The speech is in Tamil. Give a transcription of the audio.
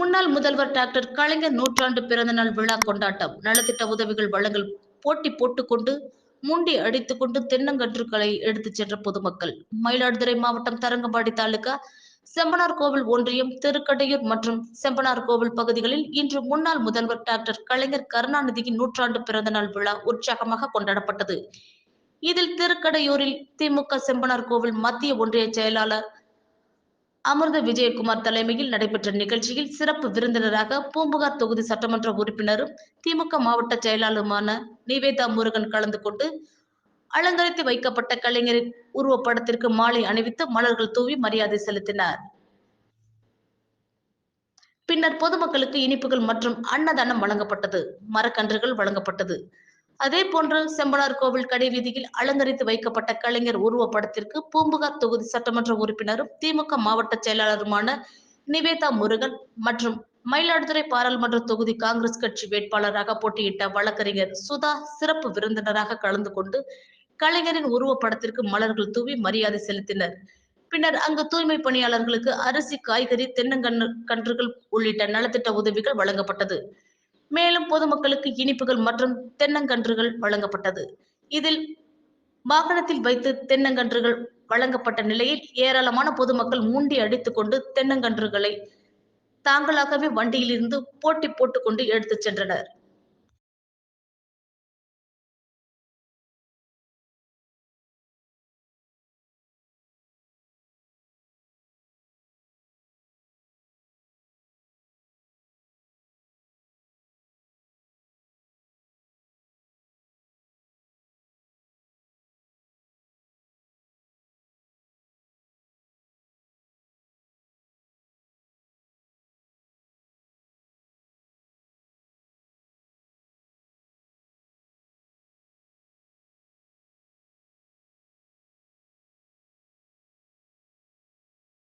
முன்னாள் முதல்வர் டாக்டர் கலைஞர் நூற்றாண்டு பிறந்தநாள் விழா கொண்டாட்டம். நலத்திட்ட உதவிகள் வழங்கல் போட்டி போட்டுக்கொண்டு முண்டி அடித்துக்கொண்டு தென்னங்கன்றுகளை எடுத்துச் சென்ற பொதுமக்கள். மயிலாடுதுறை மாவட்டம் தரங்கம்பாடி தாலுகா செம்பனார் கோவில் ஒன்றியம், திருக்கடையூர் மற்றும் செம்பனார் கோவில் பகுதிகளில் இன்று முன்னாள் முதல்வர் டாக்டர் கலைஞர் கருணாநிதியின் நூற்றாண்டு பிறந்தநாள் விழா உற்சாகமாக கொண்டாடப்பட்டது. இதில் திருக்கடையூரில் திமுக செம்பனார் கோவில் மத்திய ஒன்றிய செயலாளர் அமிர்த விஜயகுமார் தலைமையில் நடைபெற்ற நிகழ்ச்சியில் சிறப்பு விருந்தினராக பூம்புகார் தொகுதி சட்டமன்ற உறுப்பினரும் திமுக மாவட்ட செயலாளருமான நிவேதா முருகன் கலந்து கொண்டு அலங்கரித்து வைக்கப்பட்ட கலைஞரின் உருவப்படத்திற்கு மாலை அணிவித்து மலர்கள் தூவி மரியாதை செலுத்தினார். பின்னர் பொதுமக்களுக்கு இனிப்புகள் மற்றும் அன்னதானம் வழங்கப்பட்டது. மரக்கன்றுகள் வழங்கப்பட்டது. அதேபோன்று செம்பனார் கோவில் கடைவீதியில் அலங்கரித்து வைக்கப்பட்ட கலைஞர் உருவப்படத்திற்கு பூம்புகார் தொகுதி சட்டமன்ற உறுப்பினரும் திமுக மாவட்ட செயலாளருமான நிவேதா முருகன் மற்றும் மயிலாடுதுறை பாராளுமன்ற தொகுதி காங்கிரஸ் கட்சி வேட்பாளராக போட்டியிட்ட வழக்கறிஞர் சுதா சிறப்பு விருந்தினராக கலந்து கொண்டு கலைஞரின் உருவப்படத்திற்கு மலர்கள் தூவி மரியாதை செலுத்தினர். பின்னர் அங்கு தூய்மை பணியாளர்களுக்கு அரிசி, காய்கறி, தென்னங்கன்றுகள் உள்ளிட்ட நலத்திட்ட உதவிகள் வழங்கப்பட்டது. மேலும் பொதுமக்களுக்கு இனிப்புகள் மற்றும் தென்னங்கன்றுகள் வழங்கப்பட்டது. இதில் வாகனத்தில் வைத்து தென்னங்கன்றுகள் வழங்கப்பட்ட நிலையில் ஏராளமான பொதுமக்கள் முண்டி அடித்துக் கொண்டு தென்னங்கன்றுகளை தாங்களாகவே வண்டியிலிருந்து போட்டி போட்டுக் கொண்டு எடுத்துச் சென்றனர்.